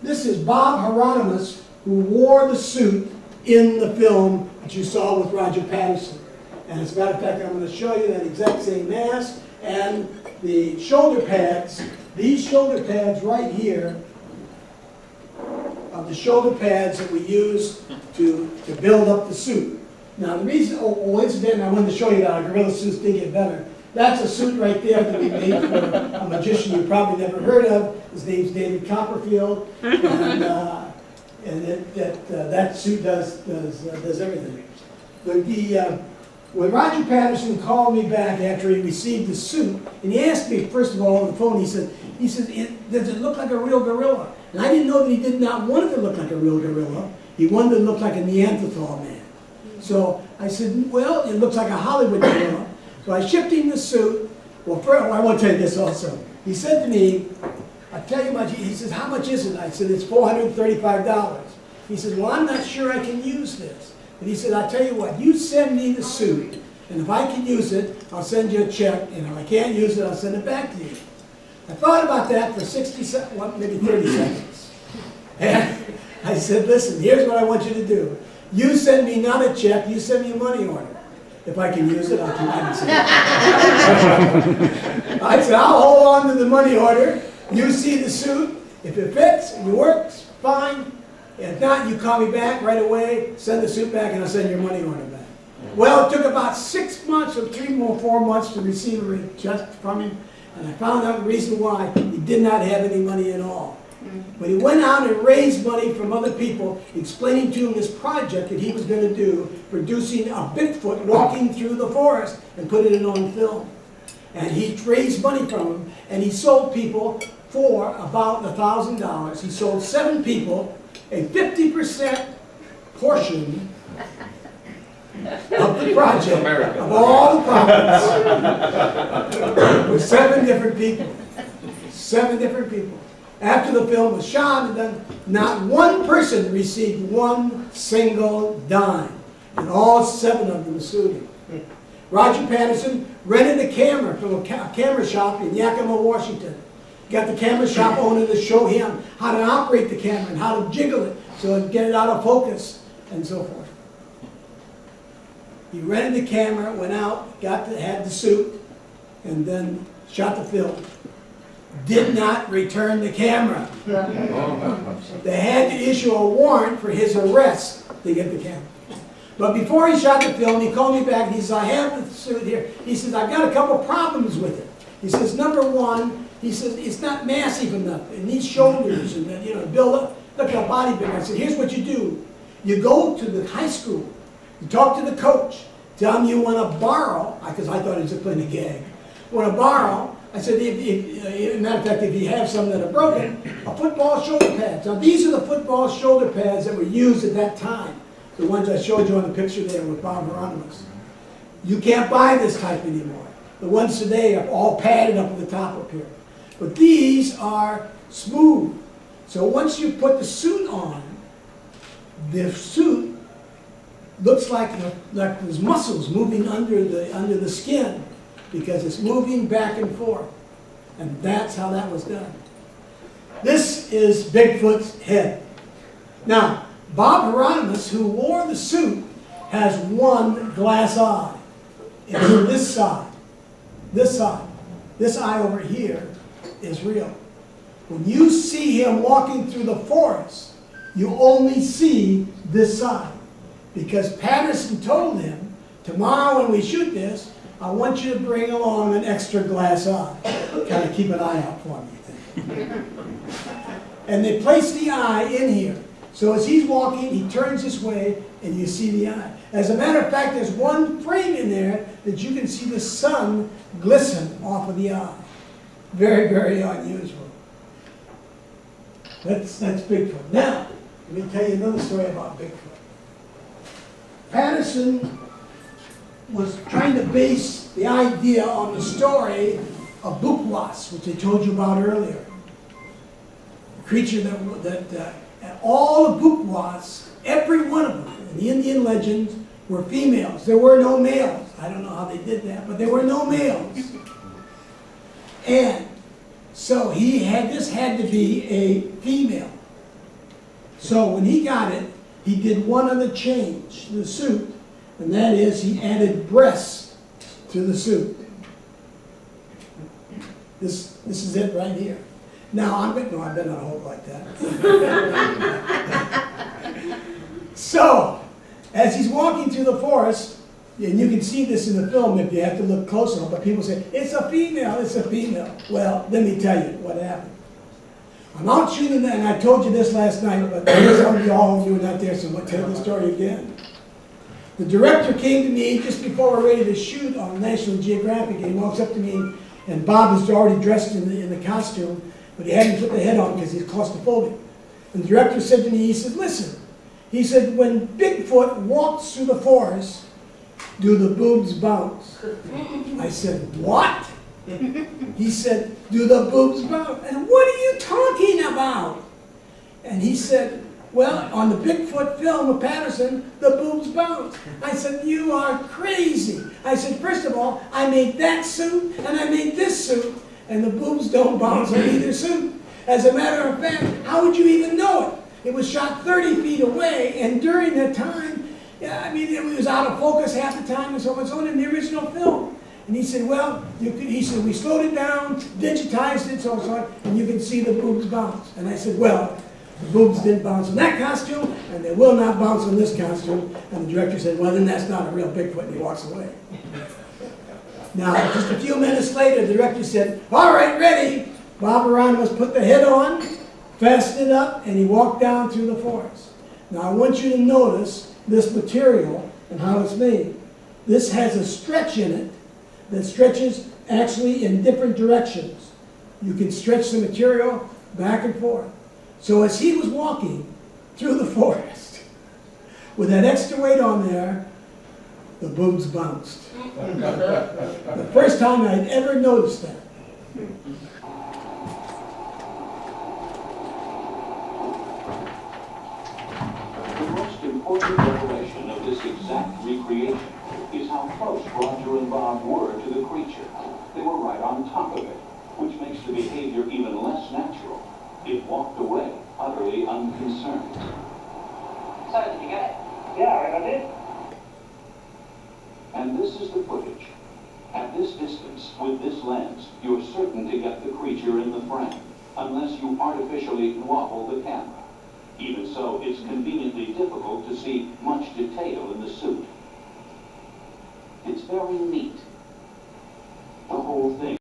This is Bob Heronimus, who wore the suit in the film that you saw with Roger Patterson. And as a matter of fact, I'm going to show you that exact same mask and the shoulder pads. These shoulder pads right here are the shoulder pads that we use to build up the suit. Now the reason, incidentally, I wanted to show you that our gorilla suits did get better. That's a suit right there that we made for a magician you probably never heard of. His name's David Copperfield, and that suit does everything. But when Roger Patterson called me back after he received the suit, and he asked me first of all on the phone, he said, does it look like a real gorilla? And I didn't know that he did not want it to look like a real gorilla. He wanted it to look like a neanthal man. So I said, well, it looks like a Hollywood gorilla. So I shipped him the suit. Well, first, I want to tell you this also. He said to me, I'll tell you much. He says, how much is it? I said, it's $435. He said, well, I'm not sure I can use this. But he said, I'll tell you what, you send me the suit, and if I can use it, I'll send you a check, and if I can't use it, I'll send it back to you. I thought about that for 60 seconds, well, maybe 30 seconds. And I said, listen, here's what I want you to do. You send me not a check, you send me a money order. If I can use it, I'll keep it. I said, I'll hold on to the money order. You see the suit. If it fits and it works, fine. If not, you call me back right away, send the suit back, and I'll send your money order back. Well, it took about 6 months or 3 or 4 months to receive a request from him, and I found out the reason why. He did not have any money at all. But he went out and raised money from other people, explaining to him this project that he was going to do, producing a Bigfoot walking through the forest and put it on film. And he raised money from him, and he sold people for about $1,000. He sold 7 people a 50% portion of the project, of all the profits, with 7 different people. 7 different people. After the film was shot, not one person received one single dime, and all 7 of them sued him. Roger Patterson rented a camera from a camera shop in Yakima, Washington. Got the camera shop owner to show him how to operate the camera and how to jiggle it so it get it out of focus and so forth. He rented the camera, went out, had the suit, and then shot the film. Did not return the camera. They had to issue a warrant for his arrest to get the camera. But before he shot the film, he called me back and he says, I have the suit here. He says, I've got a couple problems with it. He says, number one, he says, it's not massive enough. It needs shoulders and build up. Look how body big. I said, here's what you do. You go to the high school. You talk to the coach. Tell him you want to borrow, because I thought he was just playing a gag. You want to borrow. I said, as a matter of fact, if you have some that are broken, a football shoulder pads. Now, these are the football shoulder pads that were used at that time. The ones I showed you on the picture there with Bob Heronimus. You can't buy this type anymore. The ones today are all padded up at the top up here. But these are smooth. So once you put the suit on, the suit looks like there's muscles moving under the skin, because it's moving back and forth. And that's how that was done. This is Bigfoot's head. Now, Bob Heronimus, who wore the suit, has one glass eye. It's this side. This side. This eye over here is real. When you see him walking through the forest, you only see this side. Because Patterson told him, tomorrow when we shoot this, I want you to bring along an extra glass eye. Kind of keep an eye out for me. And they place the eye in here. So as he's walking, he turns this way, and you see the eye. As a matter of fact, there's one frame in there that you can see the sun glisten off of the eye. Very, very unusual. That's Bigfoot. Now, let me tell you another story about Bigfoot. Patterson was trying to base the idea on the story of Bukwas, which I told you about earlier. A creature that all the Bukwas, every one of them, in the Indian legends, were females. There were no males. I don't know how they did that, but there were no males. And so this had to be a female. So when he got it, he did one other change to the suit, and that is he added breasts to the suit. This is it right here. Now I bet not hold like that. So, as he's walking through the forest, and you can see this in the film if you have to look close enough, but people say, it's a female, it's a female. Well, let me tell you what happened. I'm out shooting, and I told you this last night, but some of you all were not there, so I'm going to tell the story again. The director came to me just before we're ready to shoot on National Geographic, and he walks up to me, and Bob is already dressed in the costume, but he hadn't put the head on because he's claustrophobic. And the director said to me, he said, listen, he said, when Bigfoot walks through the forest, do the boobs bounce? I said, what? He said, do the boobs bounce? And what are you talking about? And he said, well, on the Bigfoot film of Patterson, the boobs bounce. I said, you are crazy. I said, first of all, I made that suit and I made this suit, and the boobs don't bounce on either suit. As a matter of fact, how would you even know it? It was shot 30 feet away, and during that time, I mean, it was out of focus half the time and so on and so on in the original film. And he said, well, he said, we slowed it down, digitized it, so on, and you can see the boobs bounce. And I said, well, the boobs didn't bounce on that costume, and they will not bounce on this costume. And the director said, well, then that's not a real Bigfoot, and he walks away. Now, just a few minutes later, the director said, all right, ready. Bob heronimus put the head on, fastened it up, and he walked down through the forest. Now, I want you to notice this material and how it's made. This has a stretch in it that stretches actually in different directions. You can stretch the material back and forth. So as he was walking through the forest with that extra weight on there, the boobs bounced. The first time I'd ever noticed that. The most important revelation of this exact recreation is how close Roger and Bob were to the creature. They were right on top of it, which makes the behavior even less natural. It walked away, utterly unconcerned. So, did you get it? Yeah, I did. And this is the footage. At this distance, with this lens, you're certain to get the creature in the frame, unless you artificially wobble the camera. Even so, it's conveniently difficult to see much detail in the suit. It's very neat. The whole thing